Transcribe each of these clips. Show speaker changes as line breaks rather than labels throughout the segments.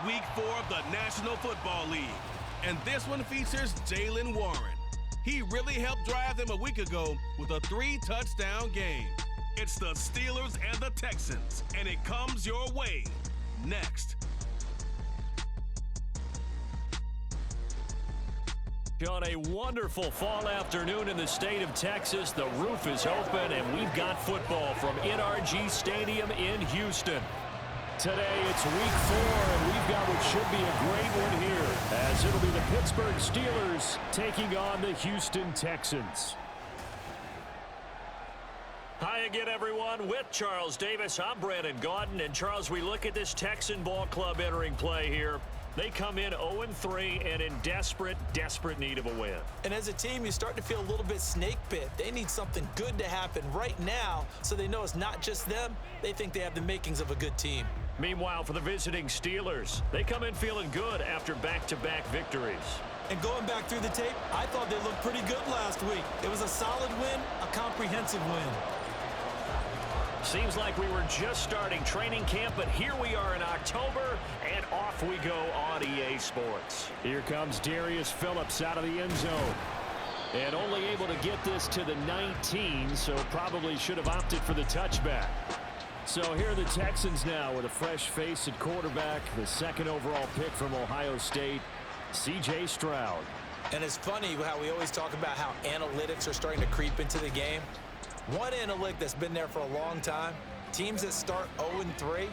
Week 4 of the National Football League, and this one features Jaylen Warren. He really helped drive them a week ago with a 3-touchdown game. It's the Steelers and the Texans, and it comes your way next.
On a wonderful fall afternoon in the state of Texas, the roof is open, and we've got football from NRG Stadium in Houston. Today, it's Week 4, and we've got what should be a great one here, as it'll be the Pittsburgh Steelers taking on the Houston Texans. Hi again, everyone. With Charles Davis, I'm Brandon Gaudin. And, Charles, we look at this Texan ball club entering play here. They come in 0-3 and in desperate need of a win.
And as a team, you start to feel a little bit snake bit. They need something good to happen right now so they know it's not just them. They think they have the makings of a good team.
Meanwhile, for the visiting Steelers, they come in feeling good after back-to-back victories.
And going back through the tape, I thought they looked pretty good last week. It was a solid win, a comprehensive win.
Seems like we were just starting training camp, but here we are in October, and off we go on EA Sports. Here comes Darius Phillips out of the end zone. And only able to get this to the 19, so probably should have opted for the touchback. So here are the Texans now with a fresh face at quarterback, the second overall pick from Ohio State, C.J. Stroud.
And it's funny how we always talk about how analytics are starting to creep into the game. One analytic that's been there for a long time, teams that start 0-3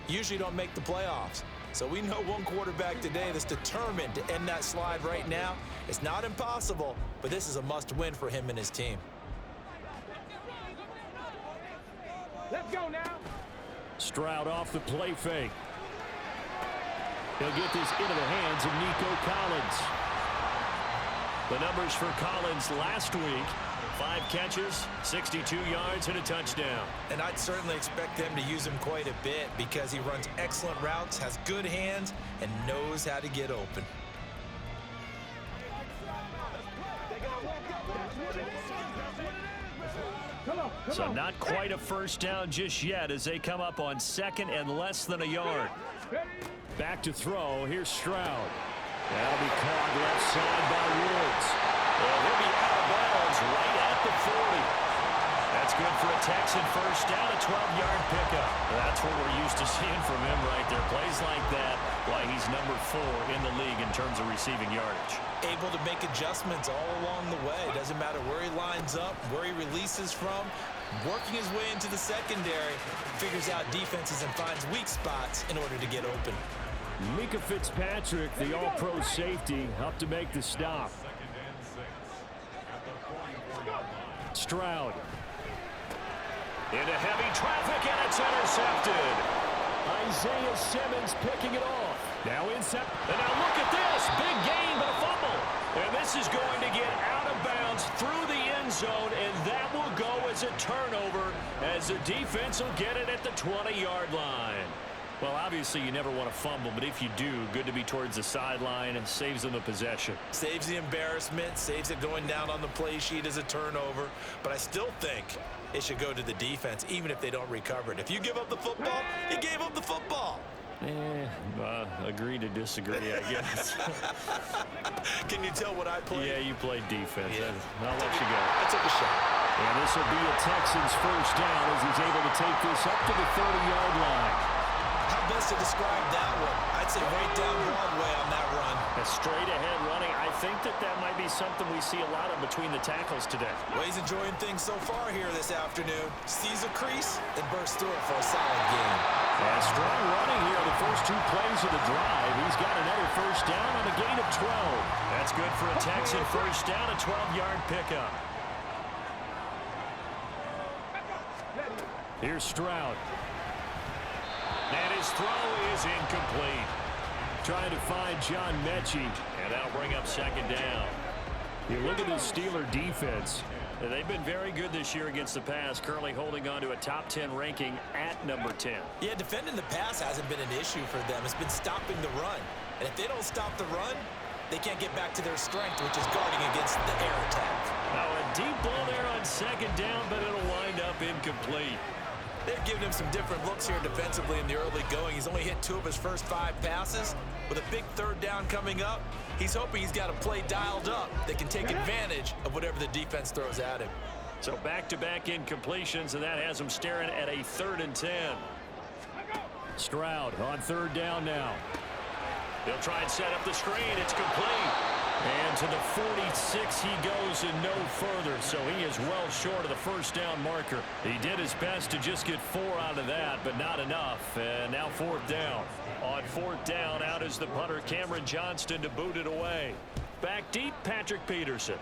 usually don't make the playoffs. So we know one quarterback today that's determined to end that slide right now. It's not impossible, but this is a must-win for him and his team.
Let's go now.
Stroud off the play fake. He'll get this into the hands of Nico Collins. The numbers for Collins last week: 5 catches, 62 yards, and a touchdown.
And I'd certainly expect them to use him quite a bit because he runs excellent routes, has good hands, and knows how to get open.
So not quite a first down just yet as they come up on second and less than a yard. Back to throw. Here's Stroud. That'll be caught left side by Woods. And he'll be out of bounds right at the 40. That's good for a Texan first down, a 12-yard pickup. That's what we're used to seeing from him right there. Plays like that, why he's number 4 in the league in terms of receiving yardage.
Able to make adjustments all along the way. Doesn't matter where he lines up, where he releases from. Working his way into the secondary, figures out defenses and finds weak spots in order to get open.
Mika Fitzpatrick, the all-pro safety, up to make the stop. Stroud. Into heavy traffic, and it's intercepted. Isaiah Simmons picking it off. Now inside. And now look at this. Big gain, but a fumble. And this is going to get out of bounds through the end zone, and that will go as a turnover as the defense will get it at the 20-yard line. Well, obviously, you never want to fumble, but if you do, good to be towards the sideline and saves them the possession.
Saves the embarrassment, saves it going down on the play sheet as a turnover. But I still think it should go to the defense, even if they don't recover it. If you give up the football, you gave up the football.
Agree to disagree, I guess.
Can you tell what I played?
Yeah, you played defense.
Yeah.
I'll let you go.
I took a shot.
And this will be a Texans first down as he's able to take this up to the 30-yard line.
How best to describe that one? I'd say right down Broadway on that run.
A straight-ahead running. I think that might be something we see a lot of between the tackles today.
Well, he's enjoying things so far here this afternoon. Sees a crease and bursts through it for a solid game.
Strong running here on the first 2 plays of the drive. He's got another first down on a gain of 12. That's good for a Texan first down, a 12-yard pickup. Here's Stroud. And his throw is incomplete. Trying to find John Mechie, and that'll bring up second down. You look at the Steeler defense. They've been very good this year against the pass, currently holding on to a top 10 ranking at number 10.
Yeah, defending the pass hasn't been an issue for them. It's been stopping the run. And if they don't stop the run, they can't get back to their strength, which is guarding against the air attack.
Now a deep ball there on second down, but it'll wind up incomplete.
They've given him some different looks here defensively in the early going. He's only hit 2 of his first 5 passes. With a big 3rd down coming up, he's hoping he's got a play dialed up that can take advantage of whatever the defense throws at him.
So back-to-back incompletions, and that has him staring at a 3rd and 10. Stroud on 3rd down now. He'll try and set up the screen. It's complete. And to the 46 he goes and no further. So he is well short of the 1st down marker. He did his best to just get 4 out of that, but not enough. And now 4th down. On 4th down, out is the punter, Cameron Johnston, to boot it away. Back deep, Patrick Peterson.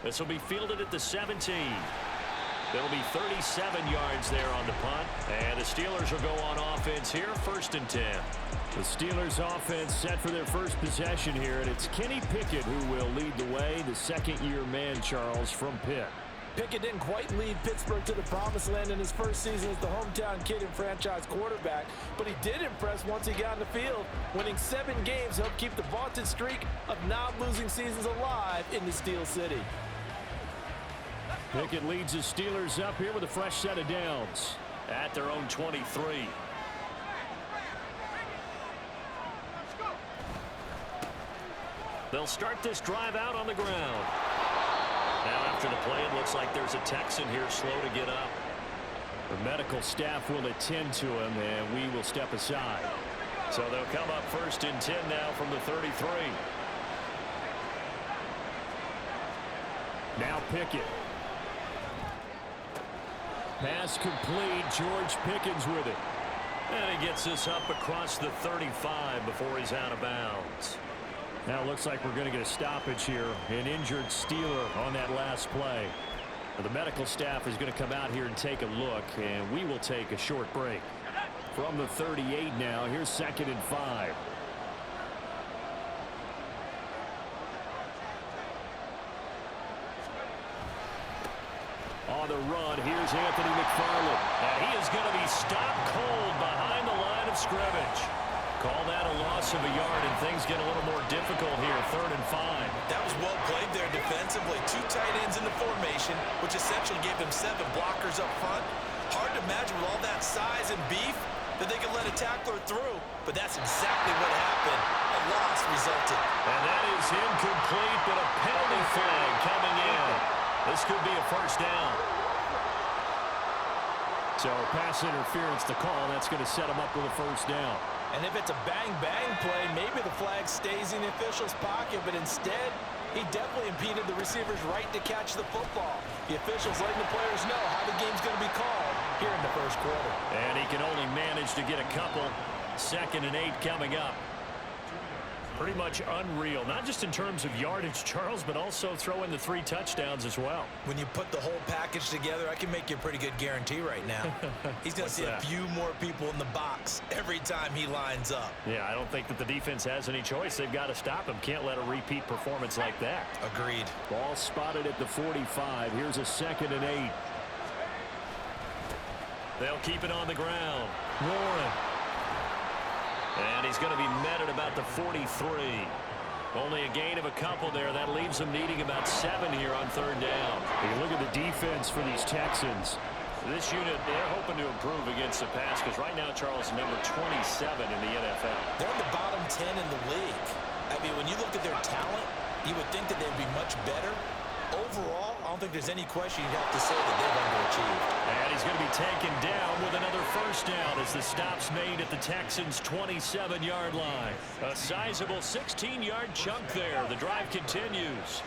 This will be fielded at the 17. There'll be 37 yards there on the punt. And the Steelers will go on offense here, 1st and 10. The Steelers offense set for their first possession here, and it's Kenny Pickett who will lead the way, the 2nd-year man, Charles, from Pitt.
Pickett didn't quite lead Pittsburgh to the promised land in his first season as the hometown kid and franchise quarterback, but he did impress once he got in the field. Winning 7 games helped keep the vaunted streak of non-losing seasons alive in the Steel City.
Pickett leads the Steelers up here with a fresh set of downs at their own 23. They'll start this drive out on the ground. Now after the play, it looks like there's a Texan here slow to get up. The medical staff will attend to him, and we will step aside. So they'll come up 1st and 10 now from the 33. Now Pickett. Pass complete. George Pickens with it. And he gets this up across the 35 before he's out of bounds. Now it looks like we're going to get a stoppage here. An injured Steeler on that last play. The medical staff is going to come out here and take a look, and we will take a short break. From the 38 now, here's 2nd and 5. On the run, here's Anthony McFarland. And he is going to be stopped cold behind the line of scrimmage. Call that a loss of a yard, and things get a little more difficult here, 3rd and 5.
That was well played there defensively. 2 tight ends in the formation, which essentially gave them 7 blockers up front. Hard to imagine with all that size and beef that they could let a tackler through, but that's exactly what happened. A loss resulted.
And that is incomplete, but a penalty flag coming in. This could be a 1st down. So pass interference to call. That's going to set him up with a 1st down.
And if it's a bang-bang play, maybe the flag stays in the official's pocket, but instead, he definitely impeded the receiver's right to catch the football. The officials letting the players know how the game's going to be called here in the 1st quarter.
And he can only manage to get a couple. 2nd and 8 coming up. Pretty much unreal, not just in terms of yardage, Charles, but also throw in the 3 touchdowns as well.
When you put the whole package together, I can make you a pretty good guarantee right now. He's going to see a few more people in the box every time he lines up.
Yeah, I don't think that the defense has any choice. They've got to stop him. Can't let a repeat performance like that.
Agreed.
Ball spotted at the 45. Here's a 2nd and 8. They'll keep it on the ground. Warren. And he's going to be met at about the 43. Only a gain of a couple there. That leaves them needing about 7 here on 3rd down. You look at the defense for these Texans. This unit, they're hoping to improve against the pass because right now, Charles, number 27 in the NFL.
They're in the bottom 10 in the league. I mean, when you look at their talent, you would think that they'd be much better. Overall, I don't think there's any question you'd have to say that they've underachieved.
And he's going to be taken down with another 1st down as the stop's made at the Texans' 27-yard line. A sizable 16-yard chunk there. The drive continues.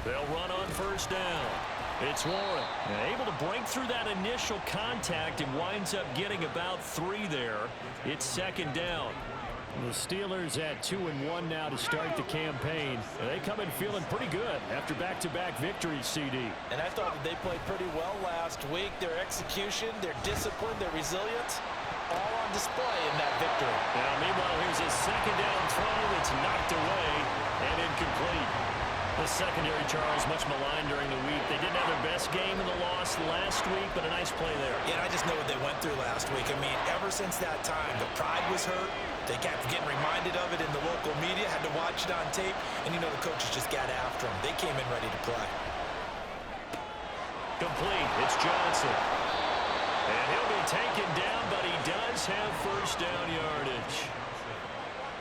They'll run on 1st down. It's Warren. Able to break through that initial contact and winds up getting about 3 there. It's 2nd down. The Steelers at 2-1 now to start the campaign. They come in feeling pretty good after back-to-back victories, CD.
And I thought that they played pretty well last week. Their execution, their discipline, their resilience, all on display in that victory.
Now, meanwhile, here's a 2nd down throw that's knocked away and incomplete. The secondary, Charles, much maligned during the week. They didn't have their best game in the loss last week, but a nice play there.
Yeah, and I just know what they went through last week. I mean, ever since that time, the pride was hurt. They kept getting reminded of it in the local media, had to watch it on tape, and, you know, the coaches just got after them. They came in ready to play.
Complete. It's Johnson. And he'll be taken down, but he does have first down yardage.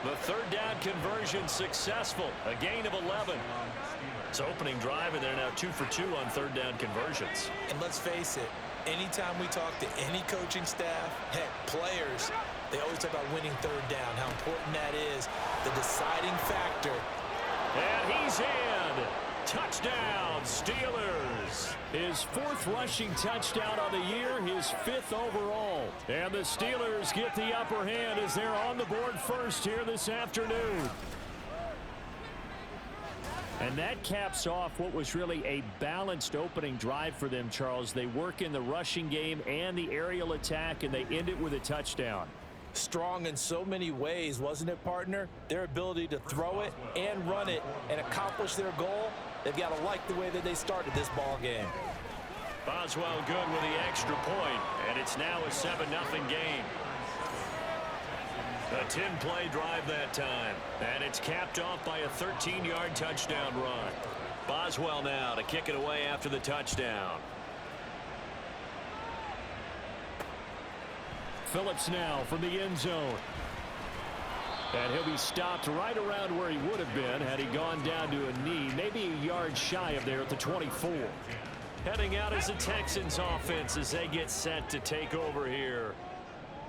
The third down conversion successful. A gain of 11. It's opening drive, and they're now 2 for 2 on third down conversions.
And let's face it, anytime we talk to any coaching staff, heck, players, they always talk about winning third down, how important that is, the deciding factor.
And he's in. Touchdown, Steelers. His 4th rushing touchdown on the year, his 5th overall. And the Steelers get the upper hand as they're on the board first here this afternoon. And that caps off what was really a balanced opening drive for them, Charles. They work in the rushing game and the aerial attack, and they end it with a touchdown.
Strong in so many ways, wasn't it, partner? Their ability to throw it and run it and accomplish their goal, they've got to like the way that they started this ball game.
Boswell good with the extra point, and it's now a 7-0 game. A 10-play drive that time, and it's capped off by a 13-yard touchdown run. Boswell now to kick it away after the touchdown. Phillips now from the end zone. And he'll be stopped right around where he would have been had he gone down to a knee, maybe a yard shy of there at the 24. Heading out as the Texans offense as they get set to take over here.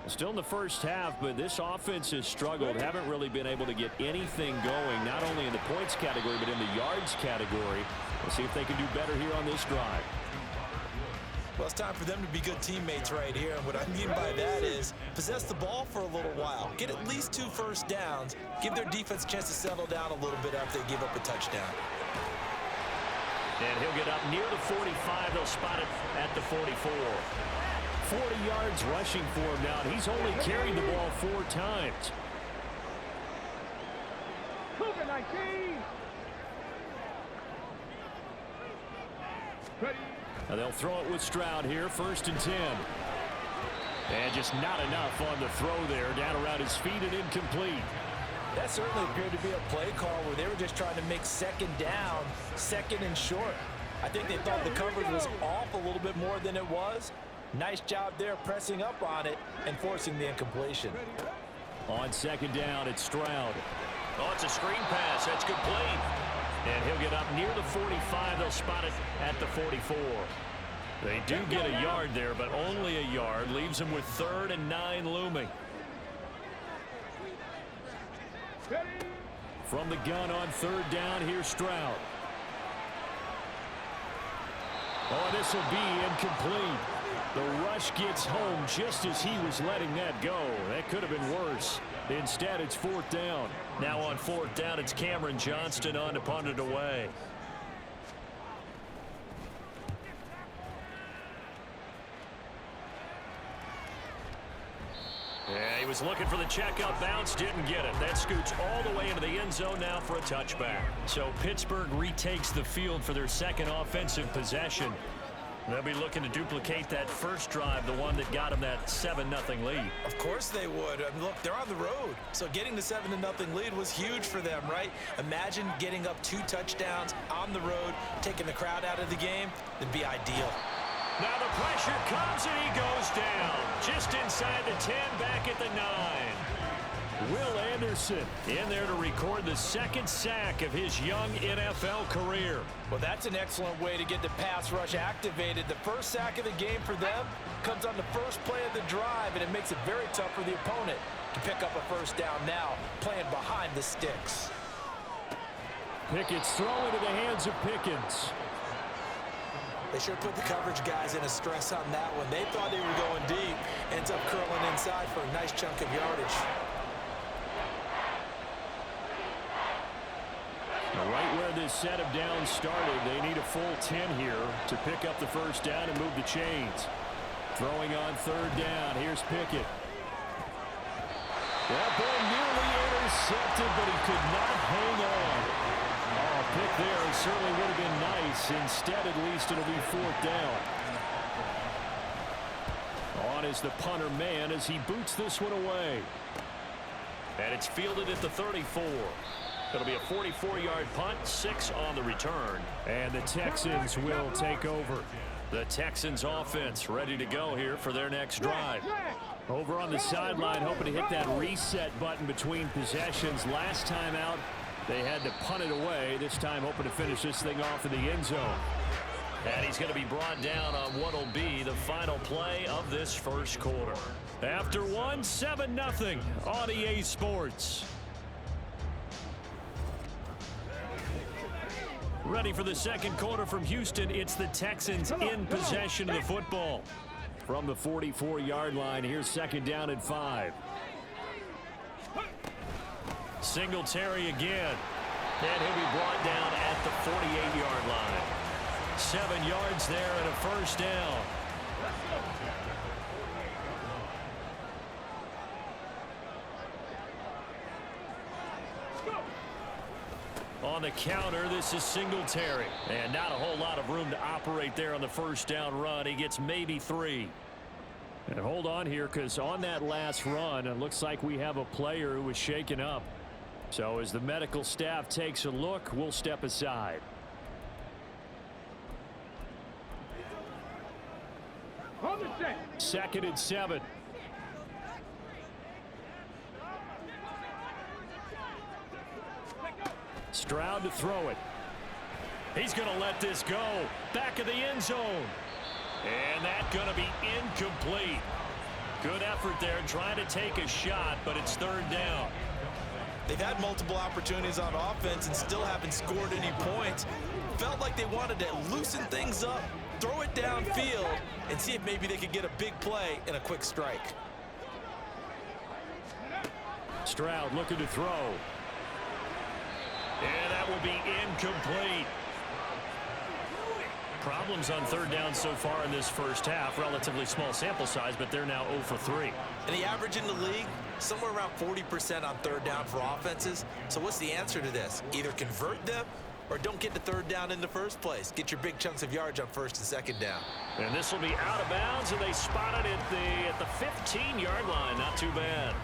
Still in the first half, but this offense has struggled. Haven't really been able to get anything going, not only in the points category, but in the yards category. We'll see if they can do better here on this drive.
Well, it's time for them to be good teammates right here. And what I mean by that is possess the ball for a little while. Get at least 2 first downs. Give their defense a chance to settle down a little bit after they give up a touchdown.
And he'll get up near the 45. They'll spot it at the 44. 40 yards rushing for him now, and he's only carried the ball 4 times.
Cougar 19. Ready.
Now they'll throw it with Stroud here, 1st and 10. And just not enough on the throw there, down around his feet and incomplete.
That certainly appeared to be a play call where they were just trying to make 2nd down, 2nd and short. I think they thought the coverage was off a little bit more than it was. Nice job there pressing up on it and forcing the incompletion.
On 2nd down, it's Stroud. Oh, it's a screen pass. That's complete. And he'll get up near the 45. They'll spot it at the 44. They do get a yard there, but only a yard. Leaves them with 3rd and 9 looming. From the gun on 3rd down, here's Stroud. Oh, this will be incomplete. The rush gets home just as he was letting that go. That could have been worse. Instead, it's 4th down. Now on 4th down, it's Cameron Johnston on to punt it away. Yeah, he was looking for the checkup bounce, didn't get it. That scoots all the way into the end zone now for a touchback. So Pittsburgh retakes the field for their 2nd offensive possession. They'll be looking to duplicate that first drive, the one that got them that 7-0 lead.
Of course they would. I mean, look, they're on the road. So getting the 7-0 lead was huge for them, right? Imagine getting up 2 touchdowns on the road, taking the crowd out of the game. That'd be ideal.
Now the pressure comes and he goes down. Just inside the 10, back at the 9. Will Anderson in there to record the 2nd sack of his young NFL career.
Well, that's an excellent way to get the pass rush activated. The first sack of the game for them comes on the first play of the drive, and it makes it very tough for the opponent to pick up a first down now, playing behind the sticks.
Pickett's throw into the hands of Pickens.
They sure put the coverage guys in a stress on that one. They thought they were going deep. Ends up curling inside for a nice chunk of yardage.
Right where this set of downs started, they need a full 10 here to pick up the first down and move the chains. Throwing on 3rd down, here's Pickett. That ball nearly intercepted, but he could not hang on. Oh, pick there certainly would have been nice. Instead, at least it'll be 4th down. On is the punter man as he boots this one away. And it's fielded at the 34. It'll be a 44-yard punt, 6 on the return. And the Texans will take over. The Texans offense ready to go here for their next drive. Over on the sideline, hoping to hit that reset button between possessions. Last time out, they had to punt it away. This time hoping to finish this thing off in the end zone. And he's going to be brought down on what will be the final play of this first quarter. After one, 7-0 on EA Sports. Ready for the second quarter from Houston. It's the Texans in possession of the football. From the 44-yard line, here's 2nd down and 5. Singletary again. And he'll be brought down at the 48-yard line. 7 yards there and a first down. On the counter, this is Singletary. And not a whole lot of room to operate there on the first down run. He gets maybe 3. And hold on here, because on that last run, it looks like we have a player who was shaken up. So as the medical staff takes a look, we'll step aside. Second and 7. Stroud to throw it. He's going to let this go. Back of the end zone. And that's going to be incomplete. Good effort there trying to take a shot, but it's 3rd down.
They've had multiple opportunities on offense and still haven't scored any points. Felt like they wanted to loosen things up, throw it downfield, and see if maybe they could get a big play and a quick strike.
Stroud looking to throw. And that will be incomplete. Problems on 3rd down so far in this first half. Relatively small sample size, but they're now 0 for 3.
And the average in the league, somewhere around 40% on 3rd down for offenses. So what's the answer to this? Either convert them or don't get the 3rd down in the first place. Get your big chunks of yards on 1st and 2nd down.
And this will be out of bounds, and they spot it at the 15-yard line. Not too bad.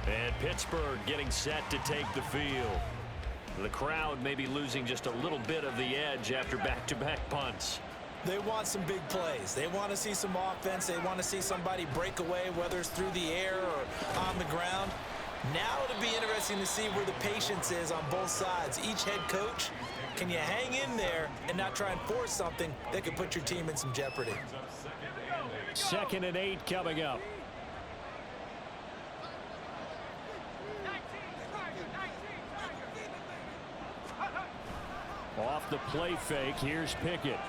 And Pittsburgh getting set to take the field. The crowd may be losing just a little bit of the edge after back-to-back punts.
They want some big plays. They want to see some offense. They want to see somebody break away, whether it's through the air or on the ground. Now it'll be interesting to see where the patience is on both sides. Each head coach, can you hang in there and not try and force something that could put your team in some jeopardy?
2nd and 8 coming up. Off the play fake, here's Pickett.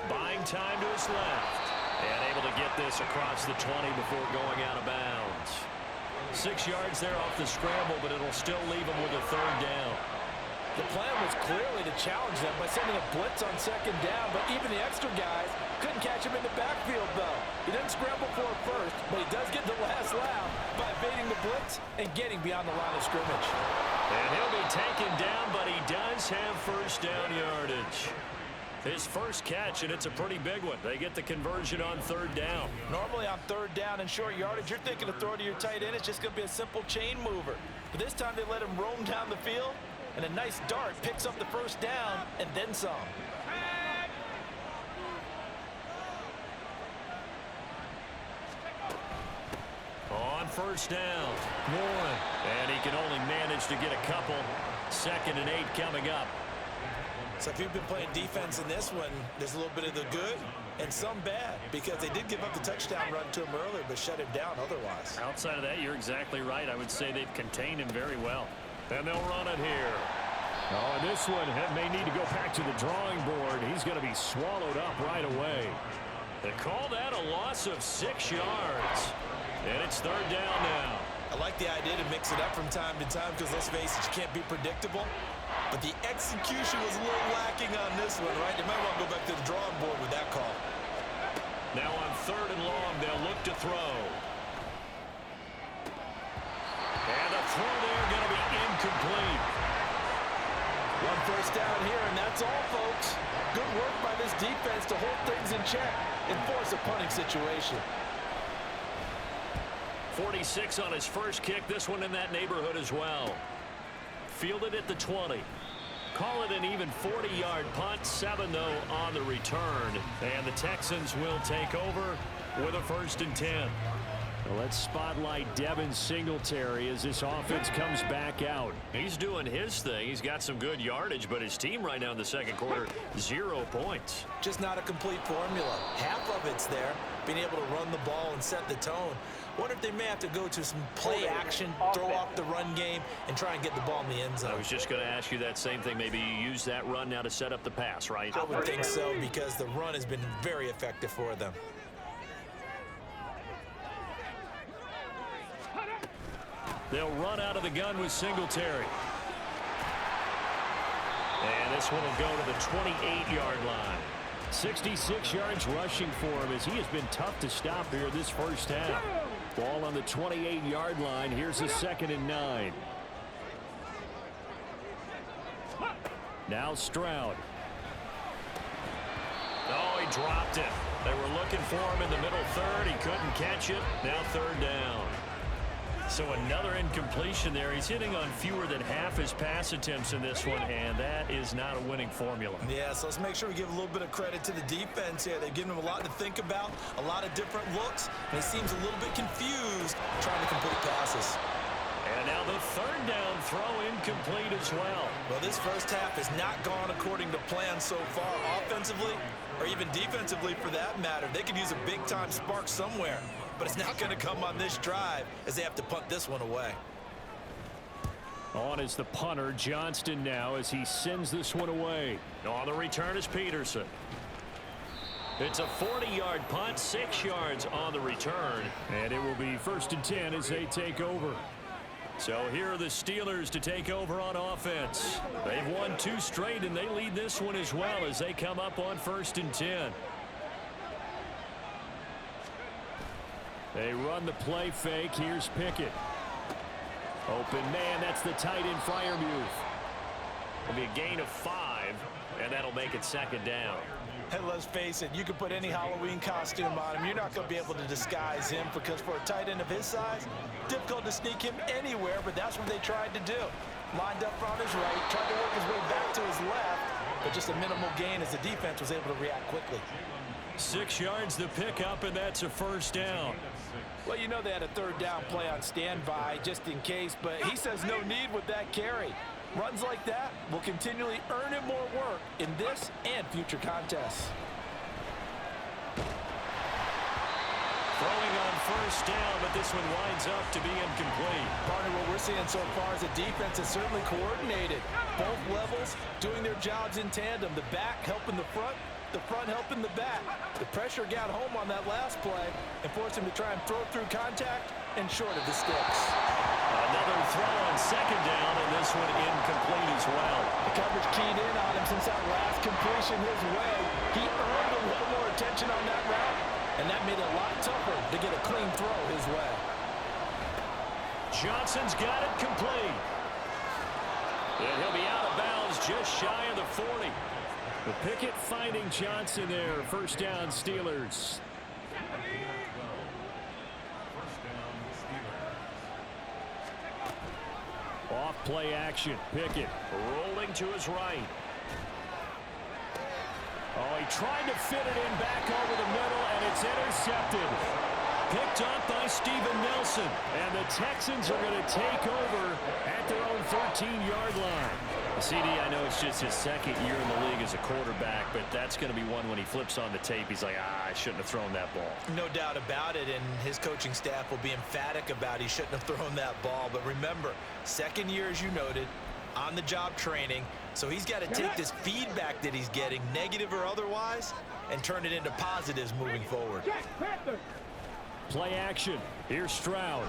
Buying time to his left. And able to get this across the 20 before going out of bounds. 6 yards there off the scramble, but it'll still leave him with a 3rd down.
The plan was clearly to challenge them by sending a blitz on 2nd down, but even the extra guys couldn't catch him in the backfield, though. He didn't scramble for it first, but he does get the last laugh by evading the blitz and getting beyond the line of scrimmage.
And he'll be taken down, but he does have 1st down yardage. His first catch, and it's a pretty big one. They get the conversion on 3rd down.
Normally on 3rd down and short yardage, you're thinking to throw to your tight end. It's just going to be a simple chain mover. But this time they let him roam down the field, and a nice dart picks up the 1st down and then some.
On 1st down, Warren. And he can only manage to get a couple. 2nd and 8 coming up.
So if you've been playing defense in this one, there's a little bit of the good and some bad, because they did give up the touchdown run to him earlier, but shut him down otherwise.
Outside of that, you're exactly right. I would say they've contained him very well. And they'll run it here. Oh, and this one may need to go back to the drawing board. He's going to be swallowed up right away. They call that a loss of 6 yards. And it's 3rd down now.
I like the idea to mix it up from time to time, because let's face it, you can't be predictable. But the execution was a little lacking on this one, right? They might want to go back to the drawing board with that call.
Now on 3rd and long, they'll look to throw. And the throw there going to be incomplete.
One first down here, and that's all, folks. Good work by this defense to hold things in check and force a punting situation.
46 on his first kick. This one in that neighborhood as well. Fielded at the 20. Call it an even 40-yard punt. 7, though, on the return. And the Texans will take over with a 1st and 10. Well, let's spotlight Devin Singletary as this offense comes back out. He's doing his thing. He's got some good yardage, but his team right now in the second quarter, 0 points.
Just not a complete formula. Half of it's there, being able to run the ball and set the tone. Wonder if they may have to go to some play action, throw off the run game, and try and get the ball in the end zone.
I was just going to ask you that same thing. Maybe you use that run now to set up the pass, right?
I would think so, because the run has been very effective for them.
They'll run out of the gun with Singletary. And this one will go to the 28-yard line. 66 yards rushing for him as he has been tough to stop here this first half. Ball on the 28-yard line. Here's a 2nd and 9. Now Stroud. Oh, he dropped it. They were looking for him in the middle third. He couldn't catch it. Now 3rd down. So another incompletion there. He's hitting on fewer than half his pass attempts in this one, and that is not a winning formula.
Yeah, so let's make sure we give a little bit of credit to the defense here. They've given him a lot to think about, a lot of different looks, and he seems a little bit confused trying to complete passes.
And now the 3rd down throw incomplete as well.
Well, this first half has not gone according to plan so far offensively, or even defensively for that matter. They could use a big-time spark somewhere. But it's not going to come on this drive as they have to punt this one away.
On is the punter, Johnston, now as he sends this one away. On the return is Peterson. It's a 40-yard punt, 6 yards on the return. And it will be 1st and 10 as they take over. So here are the Steelers to take over on offense. They've won 2 straight, and they lead this one as well as they come up on 1st and 10. They run the play fake. Here's Pickett. Open man. That's the tight end Freiermuth. It'll be a gain of 5, and that'll make it 2nd down.
Hey, let's face it, you can put any Halloween costume on him. You're not going to be able to disguise him because for a tight end of his size, difficult to sneak him anywhere, but that's what they tried to do. Lined up on his right, tried to work his way back to his left, but just a minimal gain as the defense was able to react quickly.
6 yards the pickup, and that's a 1st down.
Well, you know they had a 3rd down play on standby just in case, but he says no need with that carry. Runs like that will continually earn him more work in this and future contests.
Throwing on 1st down, but this one winds up to be incomplete.
Partner, what we're seeing so far is the defense is certainly coordinated. Both levels doing their jobs in tandem. The back helping the front helping the back. The pressure got home on that last play and forced him to try and throw through contact and short of the sticks.
Another throw on 2nd down, and this one incomplete as well.
The coverage keyed in on him since that last completion his way. He earned a little more attention on that route, and that made it a lot tougher to get a clean throw his way.
Johnson's got it complete. And he'll be out of bounds just shy of the 40. The Pickett finding Johnson there. 1st down, Steelers. Off play action. Pickett rolling to his right. Oh, he tried to fit it in back over the middle, and it's intercepted. Picked up by Steven Nelson. And the Texans are going to take over at their own 13-yard line. CD, I know it's just his 2nd year in the league as a quarterback, but that's going to be one when he flips on the tape. He's like, I shouldn't have thrown that ball.
No doubt about it, and his coaching staff will be emphatic about he shouldn't have thrown that ball. But remember, 2nd year, as you noted, on-the-job training, so he's got to take this feedback that he's getting, negative or otherwise, and turn it into positives moving forward.
Play action. Here's Stroud.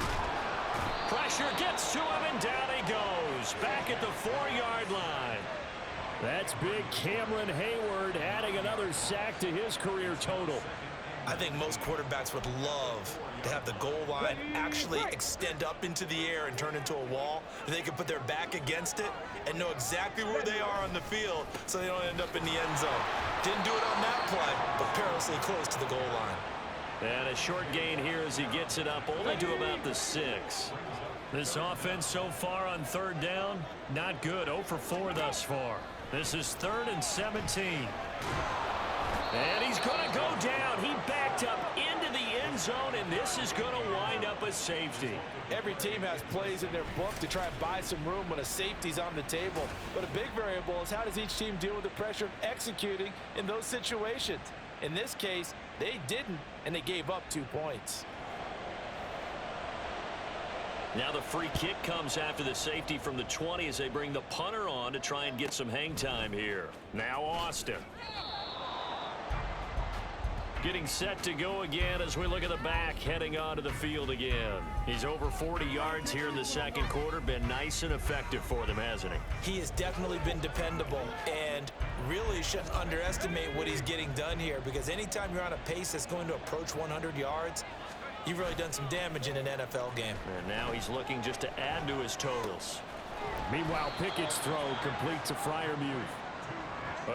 Pressure gets to him, and down he goes. Back at the 4-yard line. That's big Cameron Hayward adding another sack to his career total.
I think most quarterbacks would love to have the goal line actually extend up into the air and turn into a wall. They can put their back against it and know exactly where they are on the field so they don't end up in the end zone. Didn't do it on that play, but perilously close to the goal line.
And a short gain here as he gets it up only to about the 6. This offense so far on third down, not good. 0 for 4 thus far. This is 3rd and 17. And he's going to go down. He backed up into the end zone, and this is going to wind up a safety.
Every team has plays in their book to try and buy some room when a safety's on the table. But a big variable is how does each team deal with the pressure of executing in those situations. In this case, they didn't, and they gave up 2 points.
Now the free kick comes after the safety from the 20 as they bring the punter on to try and get some hang time here. Now Austin. Getting set to go again as we look at the back heading onto the field again. He's over 40 yards here in the second quarter. Been nice and effective for them, hasn't he?
He has definitely been dependable and really shouldn't underestimate what he's getting done here, because anytime you're on a pace that's going to approach 100 yards, you've really done some damage in an NFL game.
And now he's looking just to add to his totals.
Meanwhile, Pickett's throw complete to Freiermuth.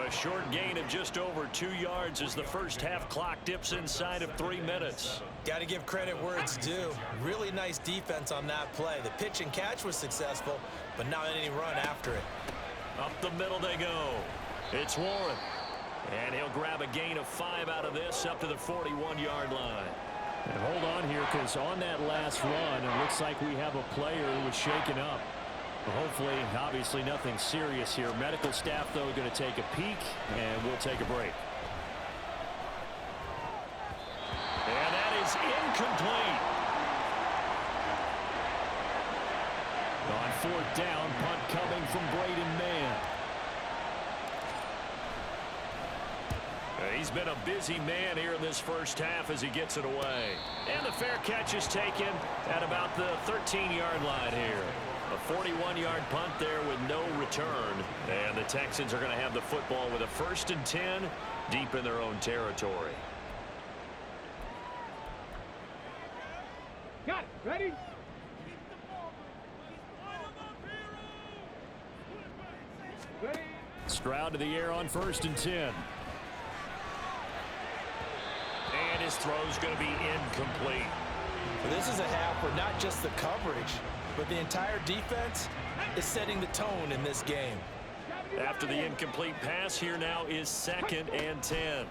A short gain of just over 2 yards as the first half clock dips inside of 3 minutes.
Got to give credit where it's due. Really nice defense on that play. The pitch and catch was successful, but not any run after it.
Up the middle they go. It's Warren. And he'll grab a gain of 5 out of this up to the 41-yard line.
And hold on here, because on that last run, it looks like we have a player who was shaken up. Hopefully, obviously nothing serious here. Medical staff, though, going to take a peek, and we'll take a break.
And that is incomplete.
On 4th down, punt coming from Braden Mann.
He's been a busy man here in this first half as he gets it away. And the fair catch is taken at about the 13-yard line here. A 41-yard punt there with no return. And the Texans are going to have the football with a 1st and 10 deep in their own territory.
Got it. Ready? Ready?
Stroud to the air on 1st and 10.
And his throw's going to be incomplete.
So this is a half where not just the coverage, but the entire defense is setting the tone in this game.
After the incomplete pass, here now is 2nd and 10.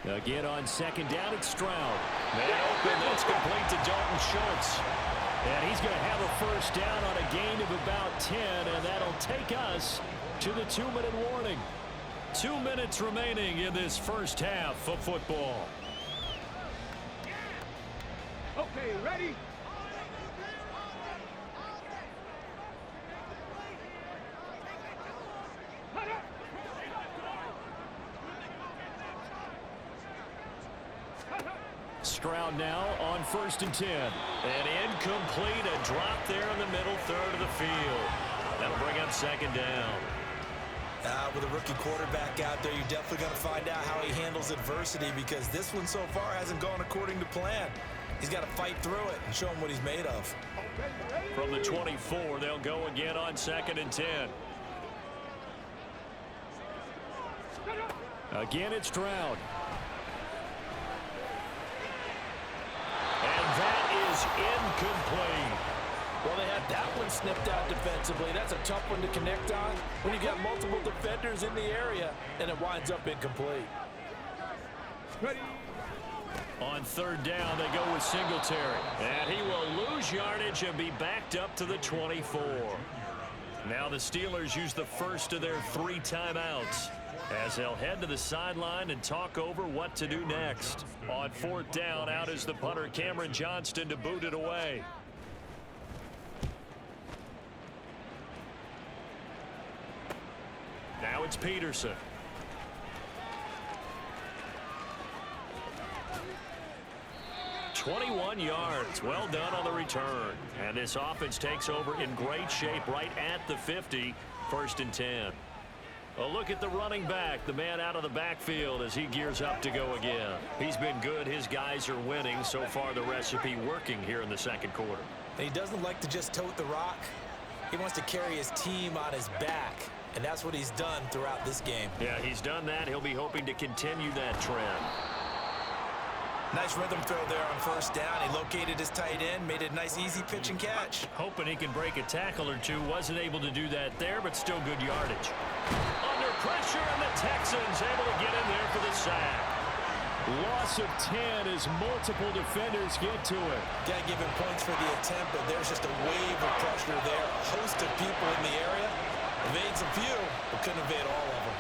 Again on 2nd down, it's Stroud.
Man open, that's complete to Dalton Schultz.
And he's going to have a 1st down on a gain of about 10, and that'll take us to the 2-minute warning.
2 minutes remaining in this first half of football.
Okay, ready?
Stroud now on 1st and 10.
And incomplete, a drop there in the middle third of the field. That'll bring up 2nd down.
With a rookie quarterback out there, you're definitely going to find out how he handles adversity, because this one so far hasn't gone according to plan. He's got to fight through it and show him what he's made of.
From the 24, they'll go again on 2nd and 10.
Again, it's Stroud.
And that is incomplete.
Well, they had that one snipped out defensively. That's a tough one to connect on when you got multiple defenders in the area, and it winds up incomplete.
Ready?
On 3rd down, they go with Singletary. And he will lose yardage and be backed up to the 24. Now the Steelers use the first of their 3 timeouts as they'll head to the sideline and talk over what to do next. On 4th down, out is the punter Cameron Johnston to boot it away. Now it's Peterson. "21 yards. Well done on the return. And this offense takes over in great shape right at the 50. 1st and 10.
A look at the running back, the man out of the backfield as he gears up to go again. He's been good. His guys are winning. So far, the recipe working here in the second quarter.
And he doesn't like to just tote the rock. He wants to carry his team on his back, and that's what he's done throughout this game.
Yeah, he's done that. He'll be hoping to continue that trend.
Nice rhythm throw there on first down. He located his tight end, made a nice easy pitch and catch.
Hoping he can break a tackle or two. Wasn't able to do that there, but still good yardage. Under pressure, and the Texans able to get in there for the sack. Loss of 10 as multiple defenders get to it.
Got to give him points for the attempt, but there's just a wave of pressure there. A host of people in the area. Evades a few, but couldn't evade all of them.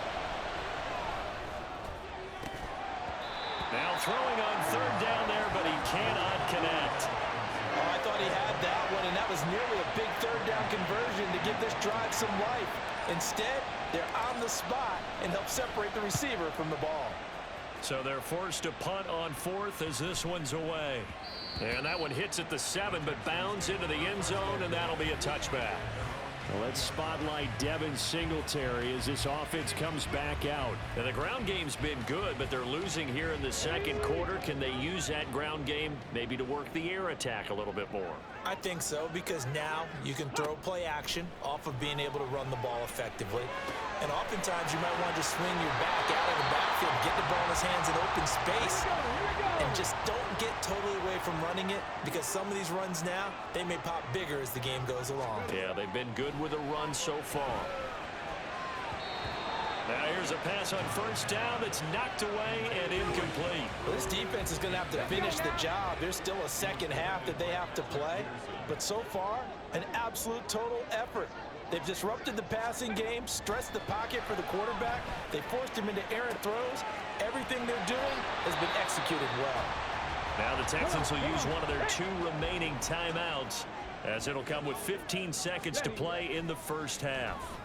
Now throwing on third down there, but he cannot connect.
Oh, I thought he had that one, and that was nearly a big third down conversion to give this drive some life. Instead, they're on the spot and help separate the receiver from the ball.
So they're forced to punt on fourth as this one's away. And that one hits at the 7, but bounds into the end zone, and that'll be a touchback. Well, let's spotlight Devin Singletary as this offense comes back out. Now, the ground game's been good, but they're losing here in the second quarter. Can they use that ground game maybe to work the air attack a little bit more?
I think so, because now you can throw play action off of being able to run the ball effectively. And oftentimes you might want to just swing your back out of the backfield, get the ball in his hands in open space, and just don't get totally away from running it, because some of these runs now, they may pop bigger as the game goes along.
Yeah, they've been good with a run so far. Now here's a pass on first down that's knocked away and incomplete.
Well, this defense is going to have to finish the job. There's still a second half that they have to play. But so far, an absolute total effort. They've disrupted the passing game, stressed the pocket for the quarterback. They forced him into errant throws. Everything they're doing has been executed well.
Now the Texans will use one of their 2 remaining timeouts, as it'll come with 15 seconds to play in the first half.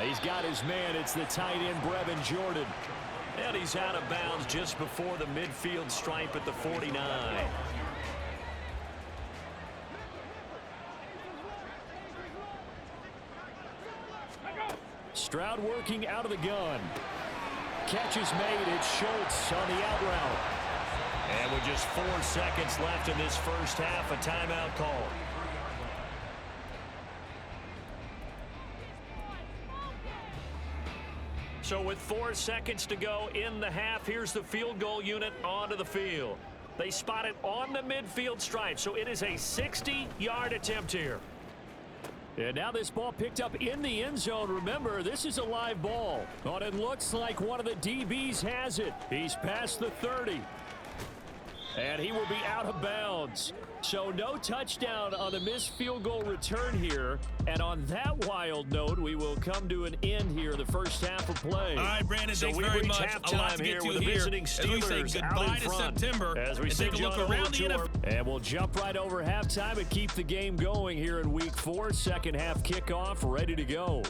He's got his man. It's the tight end, Brevin Jordan. And he's out of bounds just before the midfield stripe at the 49. Stroud working out of the gun. Catch is made. It's Schultz on the out route. And with just 4 seconds left in this first half, a timeout call. So with 4 seconds to go in the half, here's the field goal unit onto the field. They spot it on the midfield stripe, so it is a 60-yard attempt here. And now this ball picked up in the end zone. Remember, this is a live ball. But it looks like one of the DBs has it. He's past the 30. And he will be out of bounds. So no touchdown on the missed field goal return here. And on that wild note, we will come to an end here, the first half of play.
All right, Brandon, thanks very much. A lot to get to here
visiting
as we say goodbye to September
as we
take a look around the NFL.
And we'll jump right over halftime and keep the game going here in Week 4. Second half kickoff ready to go.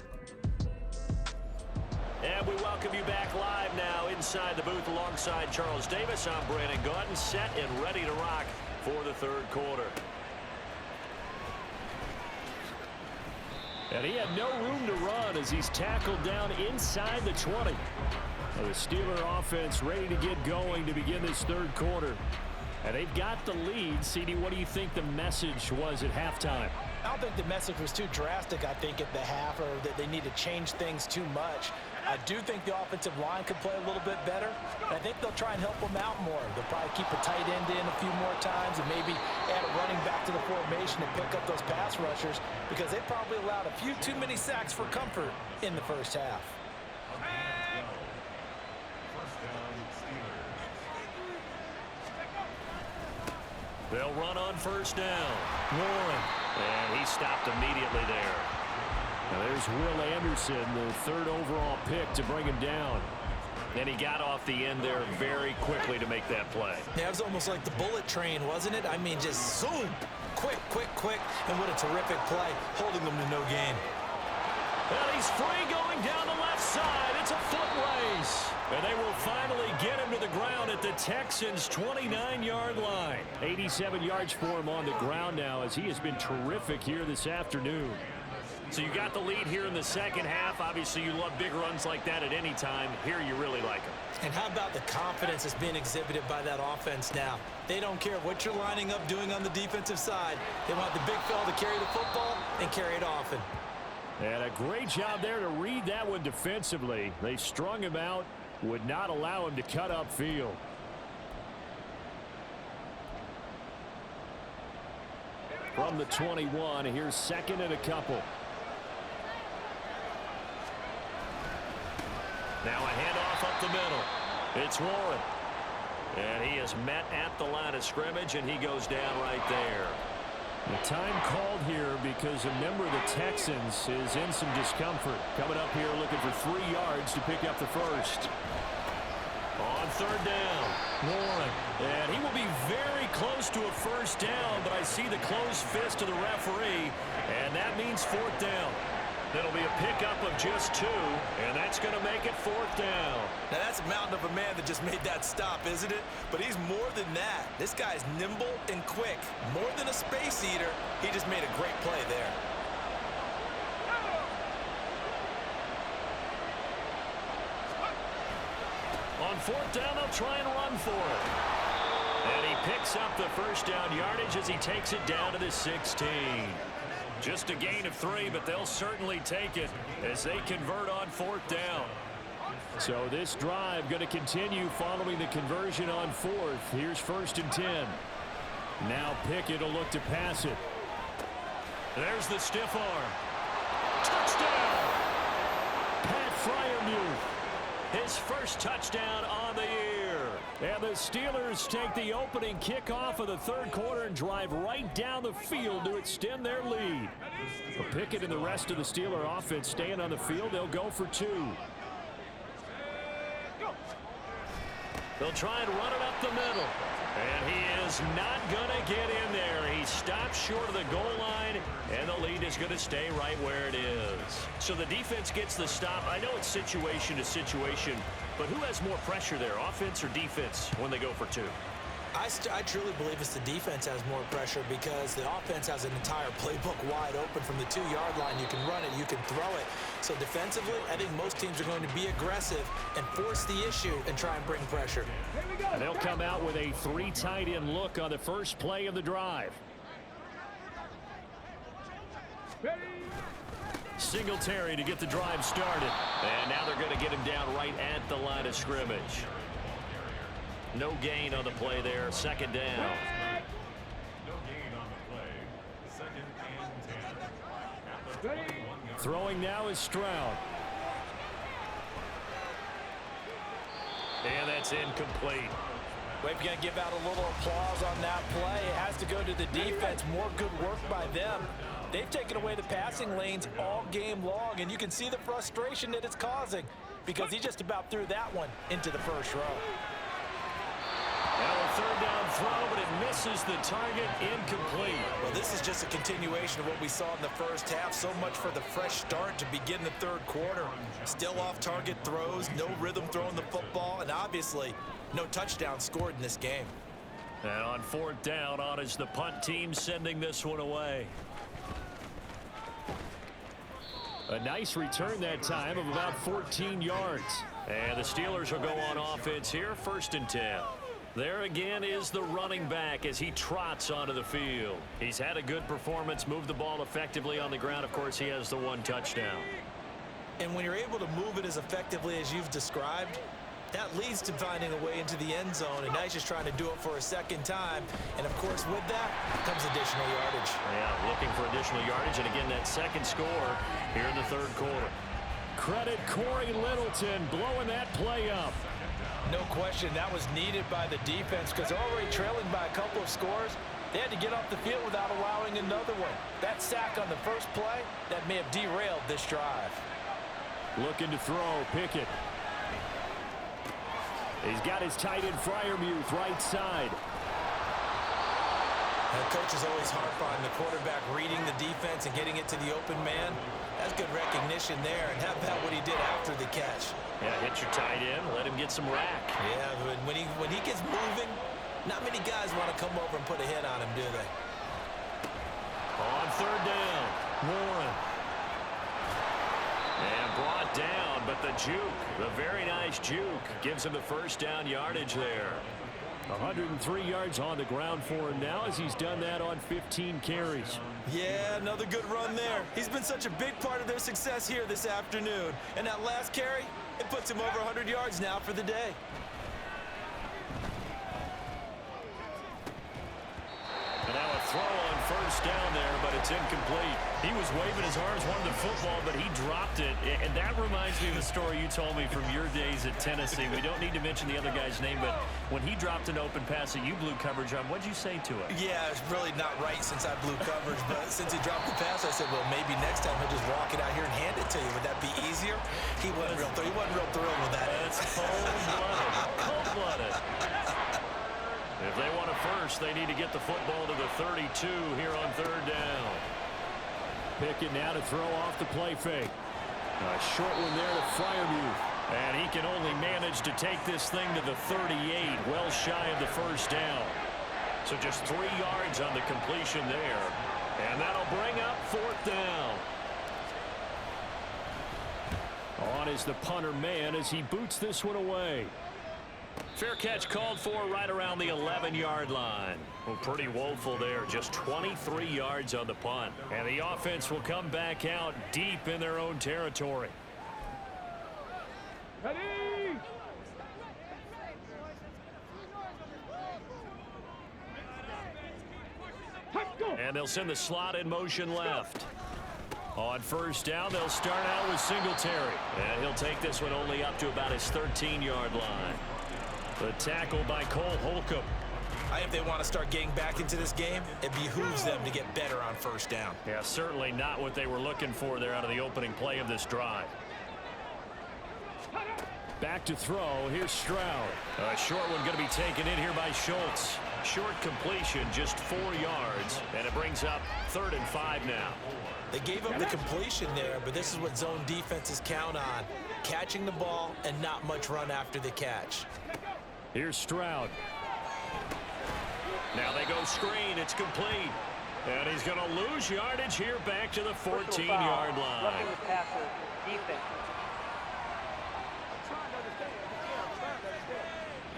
And we welcome you back live now inside the booth alongside Charles Davis. I'm Brandon Gaudin, set and ready to rock for the third quarter. And he had no room to run as he's tackled down inside the 20. The Steeler offense ready to get going to begin this third quarter. And they've got the lead. CD, what do you think the message was at halftime?
I don't think the message was too drastic, I think, at the half, or that they need to change things too much. I do think the offensive line could play a little bit better. And I think they'll try and help them out more. They'll probably keep a tight end in a few more times and maybe add a running back to the formation and pick up those pass rushers, because they probably allowed a few too many sacks for comfort in the first half.
They'll run on first down. Warren. And he stopped immediately there. Now there's Will Anderson, the 3rd overall pick, to bring him down. And he got off the end there very quickly to make that play.
Yeah, it was almost like the bullet train, wasn't it? I mean, just zoom. Quick, quick, quick. And what a terrific play, holding them to no gain.
And he's free going down the left side. It's a foot race. And they will finally get him to the ground at the Texans' 29-yard line. 87 yards for him on the ground now, as he has been terrific here this afternoon. So you got the lead here in the second half. Obviously, you love big runs like that at any time. Here you really like them.
And how about the confidence that's being exhibited by that offense now? They don't care what you're lining up doing on the defensive side. They want the big fella to carry the football and carry it often.
And a great job there to read that one defensively. They strung him out, would not allow him to cut upfield. From the 21, here's second and a couple. Now a handoff up the middle. It's Warren. And he is met at the line of scrimmage, and he goes down right there. The time called here because a member of the Texans is in some discomfort. Coming up here looking for 3 yards to pick up the first. On third down, Warren. And he will be very close to a first down, but I see the closed fist of the referee, and that means fourth down. That'll be a pickup of just 2, and that's going to make it fourth down.
Now, that's a mountain of a man that just made that stop, isn't it? But he's more than that. This guy's nimble and quick. More than a space eater, he just made a great play there.
On fourth down, they'll try and run for it. And he picks up the first down yardage as he takes it down to the 16. Just a gain of 3, but they'll certainly take it as they convert on fourth down. So this drive going to continue following the conversion on fourth. Here's first and 10. Now Pickett will look to pass it. There's the stiff arm. Touchdown! Pat Freiermuth, his first touchdown on the year. And the Steelers take the opening kickoff of the third quarter and drive right down the field to extend their lead. Pickett and the rest of the Steeler offense staying on the field. They'll go for 2. They'll try and run it up the middle. And he is not going to get in there. He stops short of the goal line, and the lead is going to stay right where it is. So the defense gets the stop. I know it's situation to situation, but who has more pressure there, offense or defense, when they go for 2?
I truly believe it's the defense has more pressure because the offense has an entire playbook wide open from the 2-yard line. You can run it, you can throw it. So defensively, I think most teams are going to be aggressive and force the issue and try and bring pressure.
And they'll come out with a 3 tight end look on the first play of the drive. Singletary to get the drive started. And now they're going to get him down right at the line of scrimmage. No gain on the play there. Second down.
No gain on the play. Second and 10.
Throwing now is Stroud. And that's incomplete.
We're going to give out a little applause on that play. It has to go to the defense. More good work by them. They've taken away the passing lanes all game long, and you can see the frustration that it's causing because he just about threw that one into the first row.
Now a third down throw, but it misses the target, incomplete.
Well, this is just a continuation of what we saw in the first half. So much for the fresh start to begin the third quarter. Still off-target throws, no rhythm throwing the football, and obviously no touchdown scored in this game.
And on fourth down, on is the punt team sending this one away. A nice return that time of about 14 yards. And the Steelers will go on offense here, first and 10. There again is the running back as he trots onto the field. He's had a good performance, moved the ball effectively on the ground. Of course, he has the 1 touchdown.
And when you're able to move it as effectively as you've described, that leads to finding a way into the end zone. And now he's just trying to do it for a second time. And, of course, with that comes additional yardage.
Yeah, looking for additional yardage. And, again, that second score here in the third quarter. Credit Corey Littleton blowing that play up.
No question, that was needed by the defense because they're already trailing by a couple of scores. They had to get off the field without allowing another one. That sack on the first play, that may have derailed this drive.
Looking to throw, Pickett. He's got his tight end Freiermuth right side.
And coaches always harp on the quarterback reading the defense and getting it to the open man. That's good recognition there. And how about what he did after the catch?
Yeah, hit your tight end, let him get some rack.
Yeah, but when he gets moving, not many guys want to come over and put a hit on him, do they?
On third down, Warren. And brought down, but the juke, the very nice juke, gives him the first down yardage there. 103 yards on the ground for him now as he's done that on 15 carries.
Yeah, another good run there. He's been such a big part of their success here this afternoon. And that last carry, it puts him over 100 yards now for the day.
And now a throw on first down there, but it's incomplete. He was waving his arms, wanted the football, but he dropped it. And that reminds me of the story you told me from your days at Tennessee. We don't need to mention the other guy's name, but when he dropped an open pass that you blew coverage on, what'd you say to it?
Yeah, it's really not right since I blew coverage, but since he dropped the pass, I said, well, maybe next time he'll just walk it out here and hand it to you. Would that be easier? He wasn't real thrilled with that.
That's cold-blooded. Cold-blooded. If they want a first, they need to get the football to the 32 here on third down. Pickett now to throw off the play fake. A short one there to Freiermuth. And he can only manage to take this thing to the 38, well shy of the first down. So just 3 yards on the completion there. And that'll bring up fourth down. On is the punter man as he boots this one away. Fair catch called for right around the 11-yard line. Well, pretty woeful there. Just 23 yards on the punt. And the offense will come back out deep in their own territory.
Ready? Let's go.
And they'll send the slot in motion left. On first down, they'll start out with Singletary. And he'll take this one only up to about his 13-yard line. The tackle by Cole Holcomb.
If they want to start getting back into this game, it behooves them to get better on first down.
Yeah, certainly not what they were looking for there out of the opening play of this drive. Back to throw. Here's Stroud. A short one going to be taken in here by Schultz. Short completion, just 4 yards, and it brings up 3rd and 5 now.
They gave up the completion there, but this is what zone defenses count on. Catching the ball and not much run after the catch.
Here's Stroud. Now they go screen. It's complete. And he's going to lose yardage here back to the 14-yard line.
Roughing the passer, defense.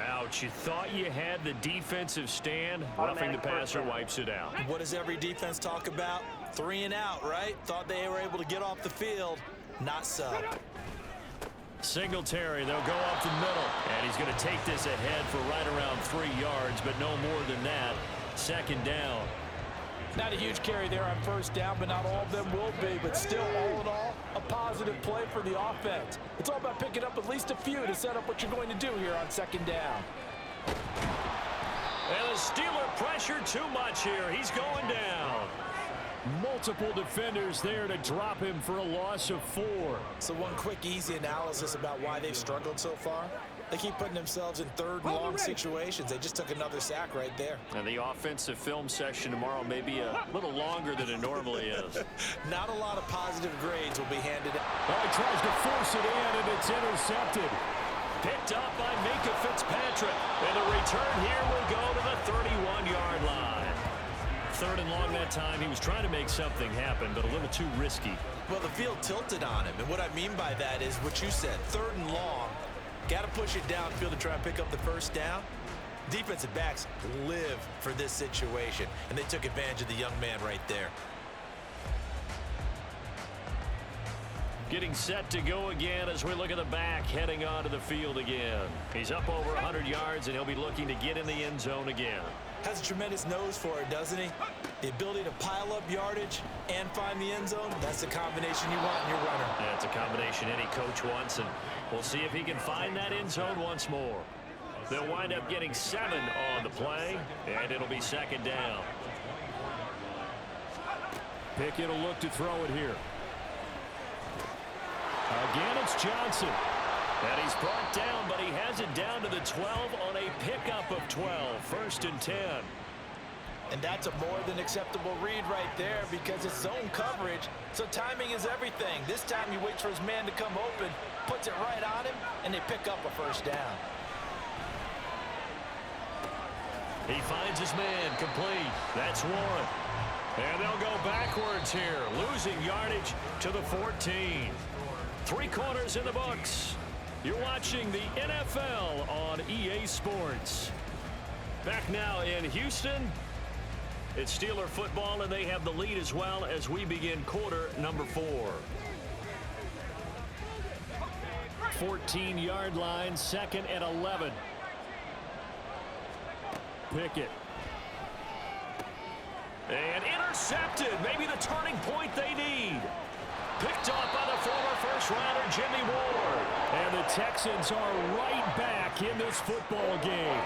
Ouch, you thought you had the defensive stand. Roughing the passer wipes it out.
What does every defense talk about? 3 and out, right? Thought they were able to get off the field. Not so.
Singletary, they'll go up the middle. And he's going to take this ahead for right around 3 yards, but no more than that. 2nd down.
Not a huge carry there on first down, but not all of them will be. But still, all in all, a positive play for the offense. It's all about picking up at least a few to set up what you're going to do here on 2nd down.
And the Steeler pressure too much here. He's going down. Multiple defenders there to drop him for a loss of 4.
So one quick, easy analysis about why they've struggled so far. They keep putting themselves in 3rd and long situations. They just took another sack right there.
And the offensive film session tomorrow may be a little longer than it normally is.
Not a lot of positive grades will be handed out.
Oh, he tries to force it in, and it's intercepted. Picked up by Minkah Fitzpatrick. And the return here will go to the 31-yard line. 3rd and long that time. He was trying to make something happen, but a little too risky.
Well, the field tilted on him. And what I mean by that is what you said, 3rd and long. Got to push it downfield to try and pick up the first down. Defensive backs live for this situation, and they took advantage of the young man right there.
Getting set to go again as we look at the back heading onto the field again. He's up over 100 yards, and he'll be looking to get in the end zone again.
Has a tremendous nose for it, doesn't he? The ability to pile up yardage and find the end zone, that's the combination you want in your runner.
Yeah, it's a combination any coach wants, and we'll see if he can find that end zone once more. They'll wind up getting 7 on the play, and it'll be 2nd down. Pickett will look to throw it here. Again, it's Johnson. And he's brought down, but he has it down to the 12 on a pickup of 12. 1st and 10.
And that's a more than acceptable read right there because it's zone coverage, so timing is everything. This time he waits for his man to come open, puts it right on him, and they pick up a first down.
He finds his man complete. That's Warren. And they'll go backwards here, losing yardage to the 14. 3 quarters in the books. You're watching the NFL on EA Sports. Back now in Houston. It's Steeler football, and they have the lead as well as we begin quarter number 4. 14-yard line, 2nd and 11. Pickett. And intercepted. Maybe the turning point they need. Picked off by the former first-rounder Jimmy Ward. And the Texans are right back in this football game.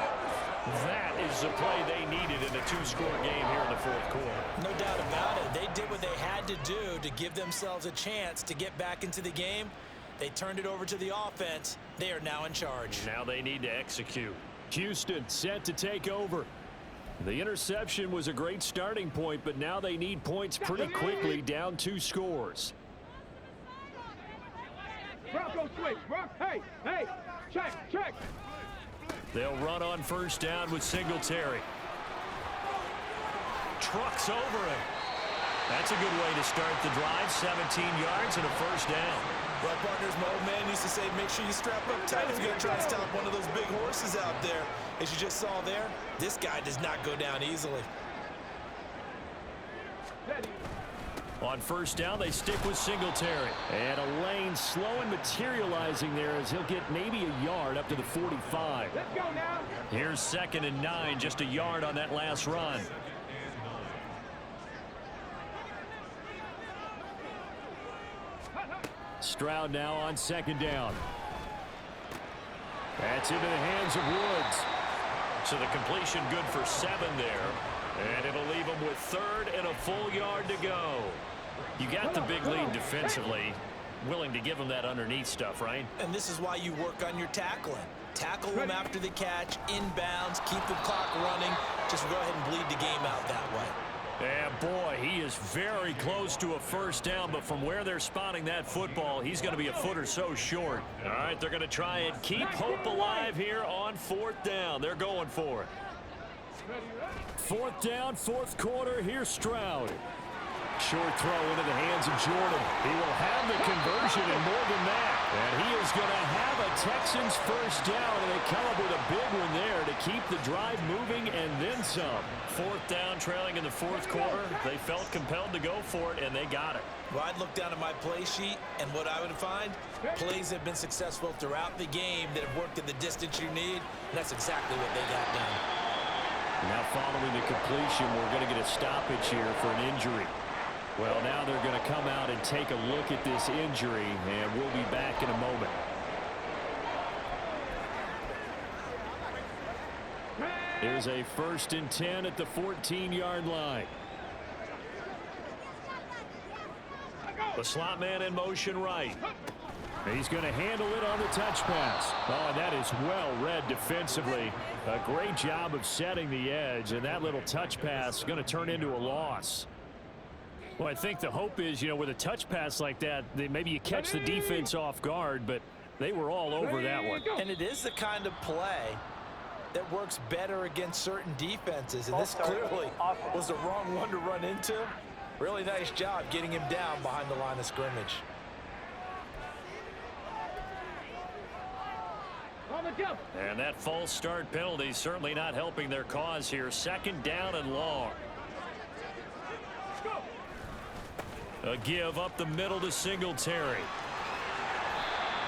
That is the play they needed in a 2-score game here in the 4th quarter.
No doubt about it. They did what they had to do to give themselves a chance to get back into the game. They turned it over to the offense. They are now in charge.
Now they need to execute. Houston set to take over. The interception was a great starting point, but now they need points pretty quickly, down 2 scores.
Bronco switch, Brock. Hey, check.
They'll run on 1st down with Singletary. Trucks over him. That's a good way to start the drive. 17 yards and a 1st down.
Well, partners, my old man used to say, make sure you strap up tight if you're going to try to stop one of those big horses out there. As you just saw there, this guy does not go down easily.
On 1st down, they stick with Singletary. And a lane slow and materializing there as he'll get maybe a yard up to the 45.
Let's go now.
Here's 2nd and 9, just a yard on that last run. Stroud now on 2nd down. That's into the hands of Woods. So the completion good for 7 there. And it'll leave them with 3rd and a full yard to go. You got the big lead defensively. Willing to give them that underneath stuff, right?
And this is why you work on your tackling. Tackle them after the catch, inbounds, keep the clock running. Just go ahead and bleed the game out that way.
Yeah, boy, he is very close to a 1st down, but from where they're spotting that football, he's going to be a foot or so short. All right, they're going to try and keep hope alive here on 4th down. They're going for it. 4th down, 4th quarter. Here's Stroud. Short throw into the hands of Jordan. He will have the conversion and more than that. And he is going to have a Texans 1st down, and they come up with a big one there to keep the drive moving and then some. 4th down, trailing in the 4th quarter. They felt compelled to go for it, and they got it.
Well, I'd look down at my play sheet, and what I would find, plays have been successful throughout the game that have worked at the distance you need, and that's exactly what they got done.
Now following the completion, we're going to get a stoppage here for an injury. Well, now they're going to come out and take a look at this injury, and we'll be back in a moment. Here's a 1st and 10 at the 14-yard line. The slot man in motion right. He's going to handle it on the touch pass. Oh, and that is well read defensively. A great job of setting the edge, and that little touch pass is going to turn into a loss. Well, I think the hope is, with a touch pass like that, maybe you catch the defense off guard, but they were all over that one.
And it is the kind of play that works better against certain defenses, and this clearly was the wrong one to run into. Really nice job getting him down behind the line of scrimmage.
And that false start penalty certainly not helping their cause here. 2nd down and long. A give up the middle to Singletary.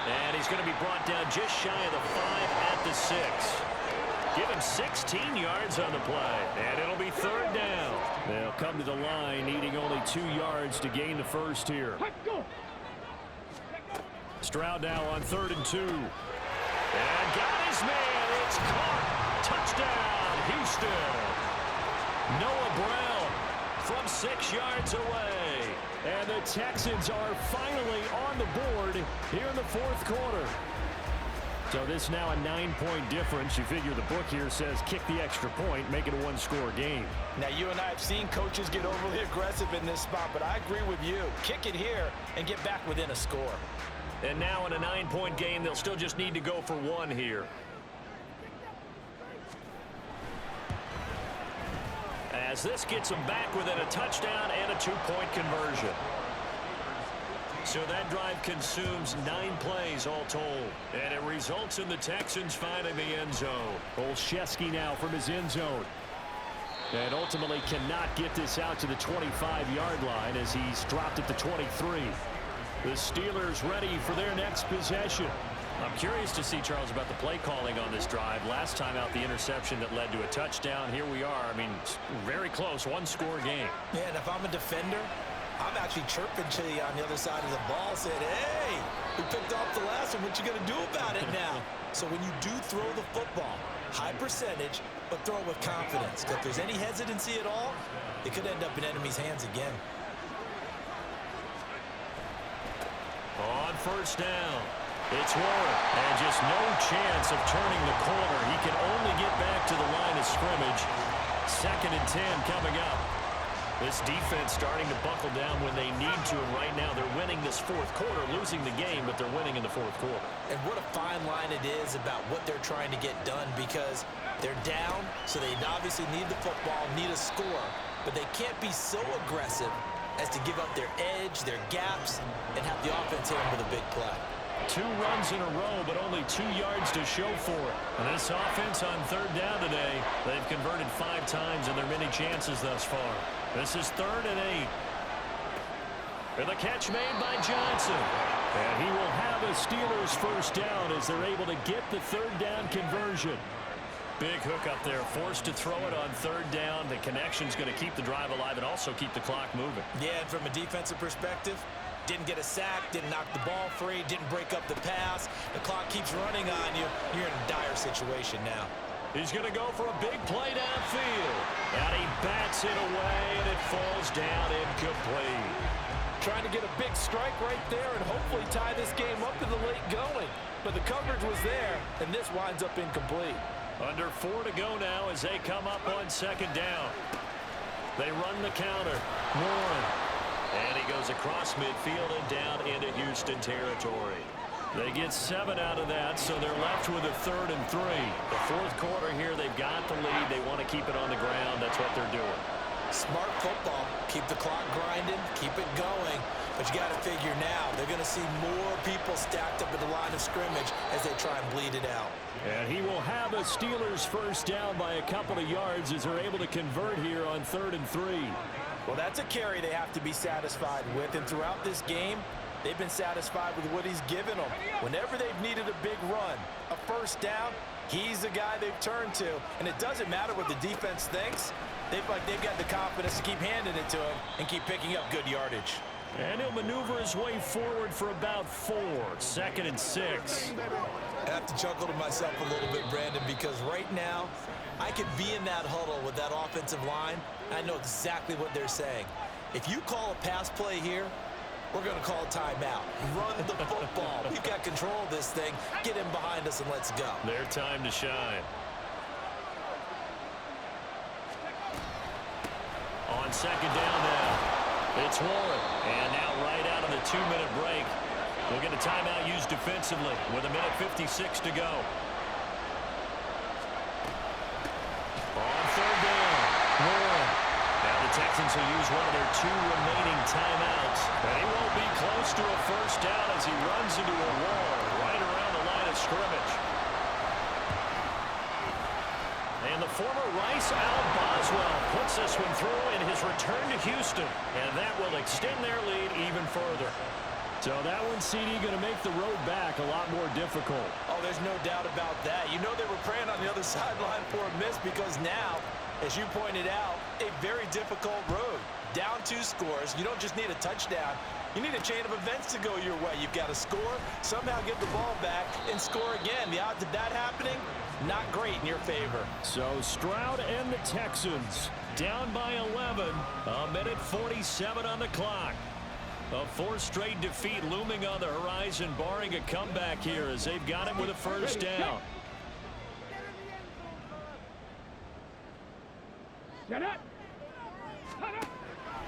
And he's going to be brought down just shy of the 5 at the 6. Give him 16 yards on the play. And it'll be 3rd down. They'll come to the line needing only 2 yards to gain the 1st here. Stroud now on 3rd and 2. And got his man. It's caught. Touchdown, Houston. Noah Brown from 6 yards away. And the Texans are finally on the board here in the 4th quarter. So this now a 9-point difference. You figure the book here says kick the extra point, make it a 1-score game.
Now, you and I have seen coaches get overly aggressive in this spot, but I agree with you. Kick it here and get back within a score.
And now in a 9-point game, they'll still just need to go for 1 here. As this gets them back within a touchdown and a 2-point conversion. So that drive consumes 9 plays all told. And it results in the Texans finding the end zone.
Olszewski now from his end zone. And ultimately cannot get this out to the 25-yard line as he's dropped it to 23. The Steelers ready for their next possession.
I'm curious to see, Charles, about the play calling on this drive. Last time out, the interception that led to a touchdown. Here we are. I mean, very close, one-score game.
Yeah, and if I'm a defender, I'm actually chirping to you on the other side of the ball, saying, hey, we picked off the last one. What you going to do about it now? So when you do throw the football, high percentage, but throw it with confidence. Because if there's any hesitancy at all, it could end up in enemy's hands again.
On first down, it's Warren. And just no chance of turning the corner. He can only get back to the line of scrimmage. 2nd and 10 coming up. This defense starting to buckle down when they need to, and right now they're winning this 4th quarter, losing the game, but they're winning in the 4th quarter.
And what a fine line it is about what they're trying to get done, because they're down, so they obviously need the football, need a score, but they can't be so aggressive as to give up their edge, their gaps, and have the offense hit them with a big play.
2 runs in a row, but only 2 yards to show for it. And this offense on 3rd down today, they've converted 5 times in their many chances thus far. This is 3rd and 8. And the catch made by Johnson.
And he will have a Steelers first down as they're able to get the 3rd down conversion.
Big hook up there, forced to throw it on 3rd down. The connection's going to keep the drive alive and also keep the clock moving.
Yeah, and from a defensive perspective, didn't get a sack, didn't knock the ball free, didn't break up the pass. The clock keeps running on you. You're in a dire situation now.
He's going to go for a big play downfield. And he bats it away, and it falls down incomplete.
Trying to get a big strike right there and hopefully tie this game up in the late going. But the coverage was there, and this winds up incomplete.
Under 4 to go now as they come up on 2nd down. They run the counter. Warren. And he goes across midfield and down into Houston territory. They get 7 out of that, so they're left with a 3rd and 3. The 4th quarter here, they've got the lead. They want to keep it on the ground. That's what they're doing.
Smart football. Keep the clock grinding. Keep it going. But you got to figure now, they're going to see more people stacked up at the line of scrimmage as they try and bleed it out.
And he will have a Steelers first down by a couple of yards as they're able to convert here on 3rd and 3.
Well, that's a carry they have to be satisfied with. And throughout this game, they've been satisfied with what he's given them. Whenever they've needed a big run, a first down, he's the guy they've turned to. And it doesn't matter what the defense thinks. They've got the confidence to keep handing it to him and keep picking up good yardage.
And he'll maneuver his way forward for about 4. 2nd and 6.
I have to chuckle to myself a little bit, Brandon, because right now I could be in that huddle with that offensive line. I know exactly what they're saying. If you call a pass play here, we're going to call a timeout. Run the football. We've got control of this thing. Get him behind us and let's go.
Their time to shine. On 2nd down now, it's Warren. And now right out of the 2-minute break, we'll get a timeout used defensively with 1:56 to go. On 3rd down, Warren. Now the Texans will use one of their 2 remaining timeouts. And he won't be close to a first down as he runs into a wall right around the line of scrimmage. And the former Rice Al Boswell puts this one through in his return to Houston. And that will extend their lead even further.
So that one, CD, going to make the road back a lot more difficult.
Oh, there's no doubt about that. You know they were praying on the other sideline for a miss because now, as you pointed out, a very difficult road. Down 2 scores. You don't just need a touchdown. You need a chain of events to go your way. You've got to score, somehow get the ball back, and score again. The odds of that happening, not great in your favor.
So Stroud and the Texans down by 11. 1:47 on the clock. A 4th straight defeat looming on the horizon, barring a comeback here as they've got him with a first down.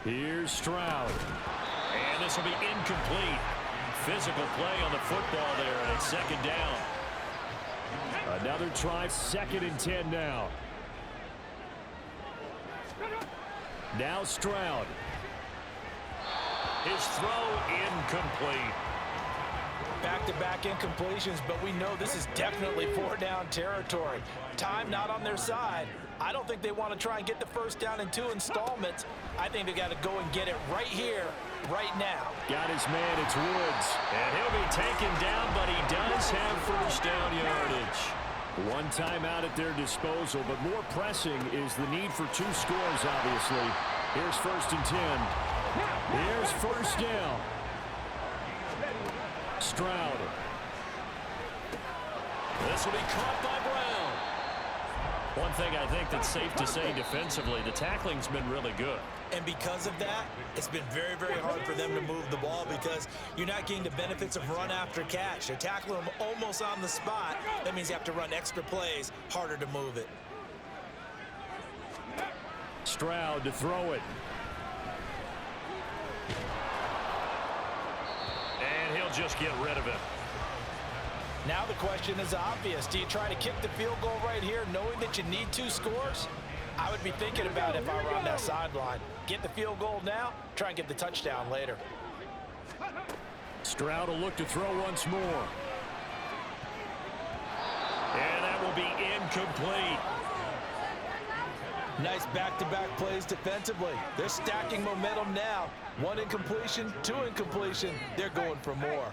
Here's Stroud.
And this will be incomplete. Physical play on the football there, and it's 2nd down.
Another try, 2nd and 10 now. Now Stroud. His throw incomplete.
Back-to-back incompletions, but we know this is definitely 4-down territory. Time not on their side. I don't think they want to try and get the first down in 2 installments. I think they got to go and get it right here, right now.
Got his man, it's Woods.
And he'll be taken down, but he does have first down yardage.
One timeout at their disposal, but more pressing is the need for 2 scores, obviously. Here's 1st and 10. Here's first down. Stroud.
This will be caught by Brown.
One thing I think that's safe to say defensively, the tackling's been really good.
And because of that, it's been very, very hard for them to move the ball because you're not getting the benefits of run after catch. They're tackling them almost on the spot. That means you have to run extra plays, harder to move it.
Stroud to throw it.
And he'll just get rid of it.
Now the question is obvious. Do you try to kick the field goal right here knowing that you need 2 scores? I would be thinking about it if I were on that sideline. Get the field goal now, try and get the touchdown later.
Stroud will look to throw once more.
And that will be incomplete.
Nice back-to-back plays defensively. They're stacking momentum now. 1 incompletion, 2 incompletion. They're going for more.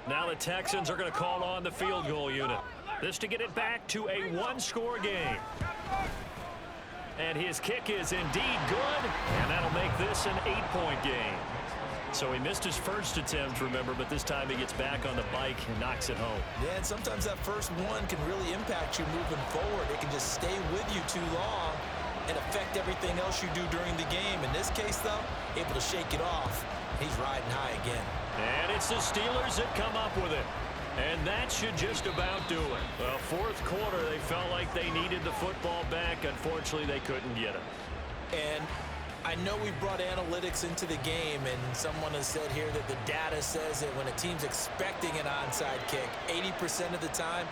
Now the Texans are going to call on the field goal unit. This to get it back to a 1-score game. And his kick is indeed good, and that'll make this an 8-point game. So he missed his first attempt, remember, but this time he gets back on the bike and knocks it home.
Yeah, and sometimes that first one can really impact you moving forward. It can just stay with you too long and affect everything else you do during the game. In this case, though, able to shake it off. He's riding high again.
And it's the Steelers that come up with it. And that should just about do it. Well, 4th quarter, they felt like they needed the football back. Unfortunately, they couldn't get it.
And I know we brought analytics into the game, and someone has said here that the data says that when a team's expecting an onside kick, 80% of the time,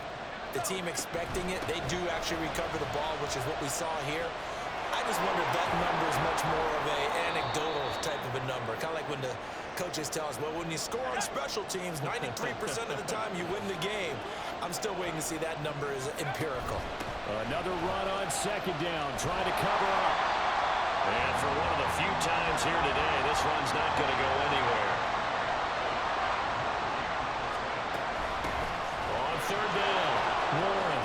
the team expecting it, they do actually recover the ball, which is what we saw here. I just wonder if that number is much more of an anecdotal type of a number, kind of like when the coaches tell us, well, when you score on special teams, 93% of the time you win the game. I'm still waiting to see that number is empirical.
Another run on 2nd down, trying to cover up.
And for one of the few times here today, this run's not going to go anywhere. On 3rd down, Warren.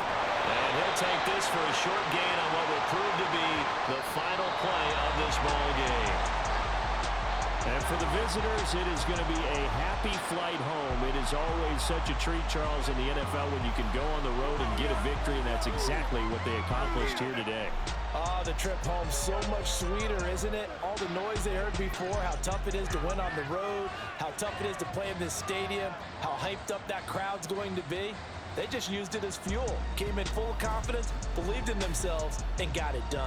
And he'll take this for a short gain on what will prove to be the final play of this ball game.
And for the visitors, it is going to be a happy flight home. It is always such a treat, Charles, in the NFL when you can go on the road and get a victory, and that's exactly what they accomplished here today.
Oh, the trip home so much sweeter, isn't it? All the noise they heard before, how tough it is to win on the road, how tough it is to play in this stadium, how hyped up that crowd's going to be. They just used it as fuel, came in full confidence, believed in themselves, and got it done.